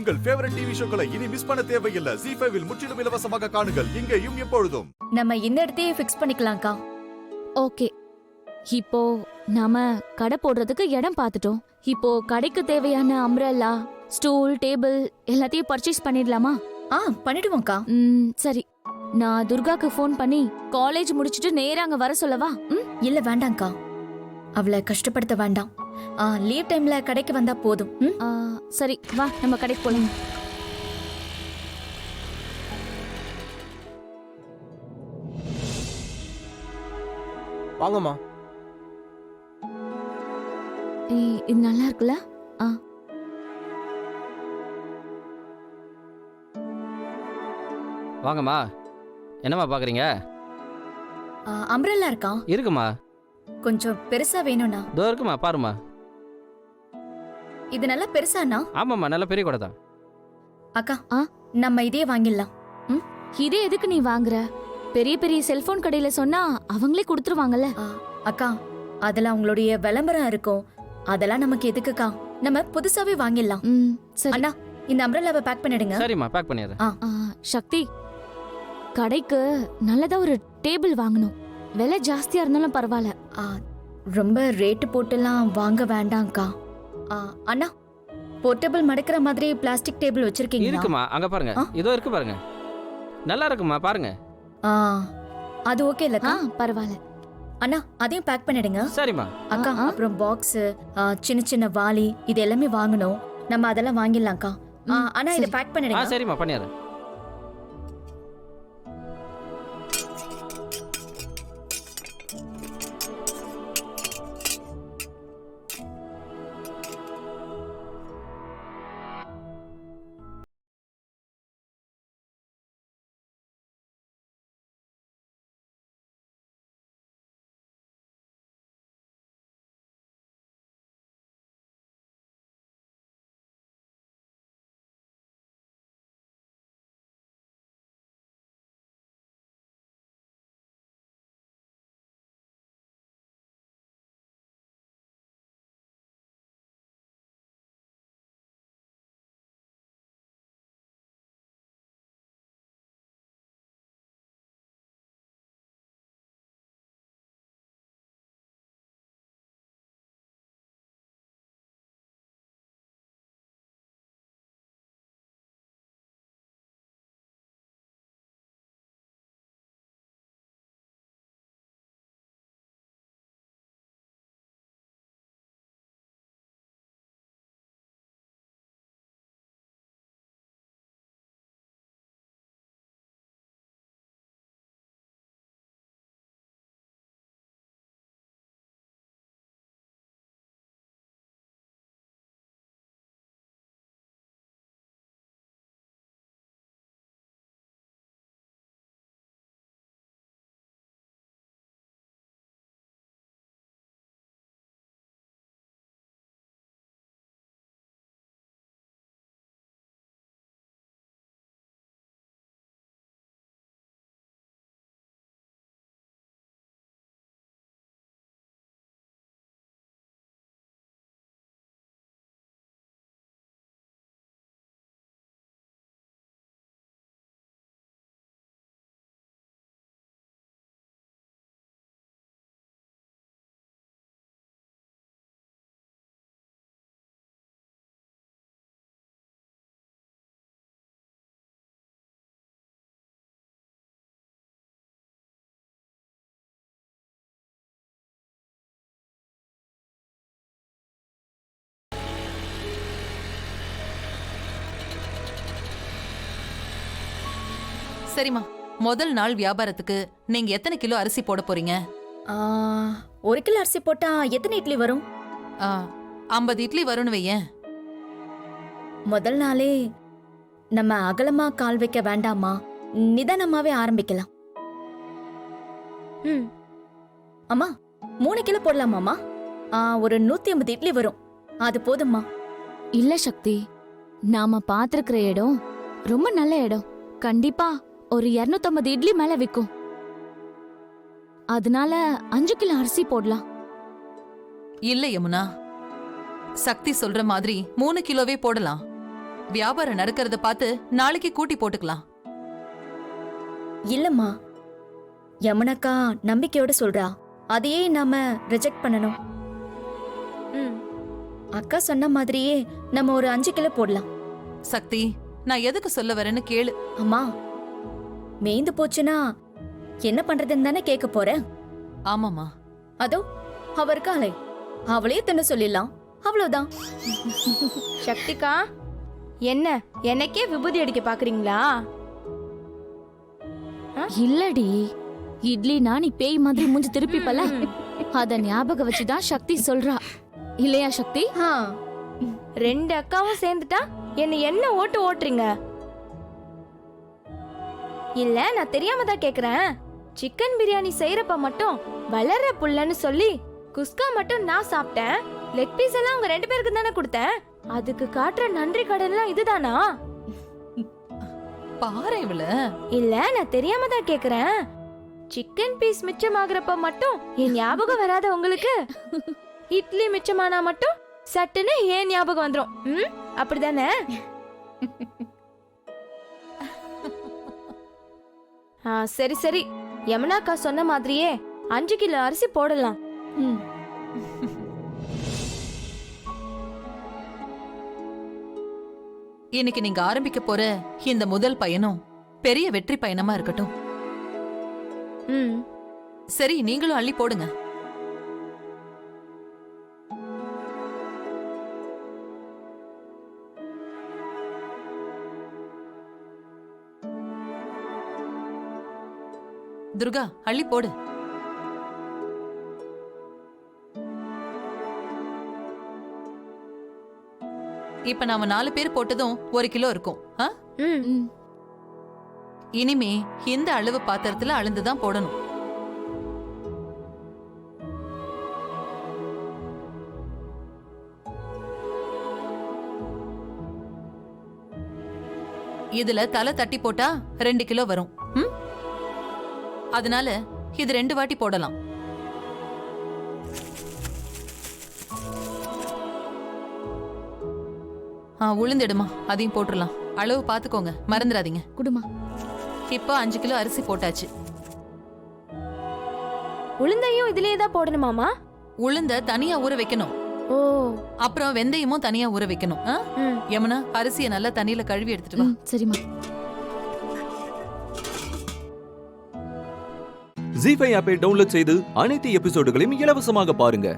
உங்கள் favourite TV ஷோக்களை இனி miss பண்ண தேவையில்லை. ZEE5 இல் முற்றிலும் இலவசமாக காணுங்கள். இங்கேயும் எப்பொழுதும். நம்ம இந்த இடத்தையே ஃபிக்ஸ் பண்ணிக்கலாம்க்கா. ஓகே, இப்போ நாம கடை போடுறதுக்கு இடம் பார்த்துட்டோம். இப்போ கடைக்கு தேவையான அம்ப்ரெல்லா, ஸ்டூல், டேபிள் எல்லாத்தையும் பர்ச்சேஸ் பண்ணிடலாமா? பண்ணிடுவோம்க்கா. சரி, நான் துர்காக்கு ஃபோன் பண்ணி காலேஜ் முடிச்சிட்டு நேரா அங்க வர சொல்லவா? இல்ல வேண்டாம்க்கா, அவளை கஷ்டப்படுத்த வேண்டாம். லீவ் டைம்ல கடைக்கு வந்தா போதும். சரி, வா நம்ம கடைக்கு போலாம். வாங்கம்மா. இது நல்லா இருக்குல்ல? வாங்கம்மா. என்னம்மா பாக்குறீங்க? அம்ப்ரெல்லா இருக்கா? இருக்குமா. கொஞ்சம் பெருசா வேணும்னா? இதோ இருக்குமா, பாருமா. இது நல்லா பெருசாண்ணா? ஆமாம்மா, நல்ல பெரிய கூட தான். அக்கா, நம்ம இதே வாங்கிடலாம். இதே எதுக்கு நீ வாங்குற? பெரிய பெரிய செல்போன் கடையில சொன்னா அவங்களே கொடுத்துருவாங்கல்ல. அக்கா, அதுல அவங்களுடைய விளம்பரம் இருக்கும். அதெல்லாம் நமக்கு எதுக்குக்கா? நம்ம புதுசாவே வாங்கிடலாம். சரி அண்ணா, இந்த அம்ப்ரெல்லாவை பேக் பண்ணிடுங்க. சரிம்மா, பேக் பண்ணிடுறேன். சக்தி, கடைக்கு நல்லதா ஒரு டேபிள் வாங்கணும். விலை ஜாஸ்தியா இருந்தாலும் பரவாயில்ல. ரொம்ப ரேட்டு போட்டுலாம் வாங்க வேண்டாம்க்கா. அண்ணா, போர்ட்டபிள் மடக்கிற மாதிரி பிளாஸ்டிக் டேபிள் வச்சிருக்கீங்க? இருக்குமா, அங்க பாருங்க. இதோ இருக்கு பாருங்க. நல்லா இருக்குமா, பாருங்க. அது ஓகே இல்லக்கா? பரவாயில்ல. அண்ணா, அதையும் பேக் பண்ணிடுங்க. சரிம்மா. அக்கா, அப்புறம் பாக்ஸ், சின்ன சின்ன வாளி, இது எல்லாமே வாங்கணும். நம்ம அதெல்லாம் வாங்கிடலாம்க்கா. அண்ணா, இதை பேக் பண்ணிடுங்க. சரிம்மா, பண்ணிடுறேன். சரிம்மா, முதல் நாள் வியாபாரத்துக்கு நீங்க எத்தனை கிலோ அரிசி போட போறீங்க? 1 கிலோ அரிசி போட்டா எத்தனை இட்லி வரும்? 50 இட்லி வரும்னு வையேன். முதல் நாளே நம்ம அகலமா கால் வைக்க வேண்டாமா? நிதானமாவே ஆரம்பிக்கலாம். அம்மா, 3 கிலோ போடலாமாமா? ஒரு 150 இட்லி வரும். அது போதும்மா. இல்ல சக்தி, நாம பாத்திருக்கிற இடம் ரொம்ப நல்ல இடம். கண்டிப்பா ஒரு 250 இட்லி மேல விக்கும். அதனால 5 கிலோ அரிசி போடலாம். இல்ல யமுனா, சக்தி சொல்ற மாதிரி 3 கிலோவே போடலாம். வியாபாரம் நடக்கிறத பார்த்து நாளைக்கு கூட்டி போட்டுக்கலாம். இல்லம்மா, யமுனக்கா நம்பிக்கையோட சொல்றா, அதையே நாம ரிஜெக்ட் பண்ணணும். அக்கா சொன்ன மாதிரியே நம்ம ஒரு 5 கிலோ போடலாம். சக்தி, நான் எதுக்கு சொல்ல வரேன்னு கேளு. அம்மா, மேய்ந்து போச்சுன்னா என்ன பண்றதுன்னு தானே கேட்க போறேன். ஆமாமா. அதோ அவருக்கு அலை, அவளே தின்னு சொல்லிடலாம், அவ்வளவுதான். சக்திகா, என்ன எனக்கே விபூதி அடிக்க பாக்குறீங்களா? இல்லடி, இட்லினா நீ பேய் மாதிரி மூஞ்சி திருப்பிப்பல, அத ஞாபகம் வச்சுதான் சக்தி சொல்றா. இல்லையா சக்தி? 2 அக்காவும் சேர்ந்துட்டா என்ன ஓட்டு ஓட்டுறீங்க? இல்ல, நான் தெரியாம தான் கேக்குறேன். சிக்கன் பிரியாணி செய்யறப்ப மட்டும் வளர்ற புள்ளன்னு சொல்லி குஸ்கா மட்டும் நான் சாப்பிட்டேன். லெக் பீஸ் எல்லாம் உங்க 2 பேருக்கு தானே கொடுத்தேன். அதுக்கு காட்டுற நன்றி கடன்லாம் இதுதானா? பாரு இவள. இல்ல, நான் தெரியாம தான் கேக்குறேன். சிக்கன் பீஸ் மிச்சமாகறப்ப மட்டும் என் ஞாபகம் வராத உங்களுக்கு? இட்லி மிச்சமானா மட்டும் சட்டுன்னு ஏன் ஞாபகம் வந்துரும்? அப்படிதானே? சரி சரி, யமுனாக்கா சொன்ன மாதிரியே 5 கிலோ அரிசி போடலாம். இன்னைக்கு நீங்க ஆரம்பிக்க போற இந்த முதல் பயணம் பெரிய வெற்றி பயணமா இருக்கட்டும். சரி, நீங்களும் அள்ளி போடுங்க. துர்கா, அள்ளி போடு. இப்ப நாம 4 பேர் போட்டதும் 1 கிலோ இருக்கும். இனிமே இந்த அளவு பாத்திரத்துல அளந்துதான் போடணும். இதுல தலை தட்டி போட்டா 2 கிலோ வரும். அதனால இது 2 வாட்டி போடலாம். உளுந்துடுமா, அதையும் போட்டுடலாம். அளவு பாத்துக்கோங்க, மறந்துடாதீங்க. குடுமா. இப்போ 5 கிலோ அரிசி போட்டாச்சு. உளுந்தையும் இதுலயே தான் போடணுமாமா? உளுந்த தனியா ஊற வைக்கணும். ஓ, அப்புறம் வெந்தயமும் தனியா ஊற வைக்கணும். யமுனா, அரிசியை நல்லா தண்ணியில கழுவி எடுத்துட்டு வா. சரிம்மா. ஜீ5 ஆப்பை டவுன்லோட் செய்து அனைத்து எபிசோடுகளையும் இலவசமாக பாருங்க.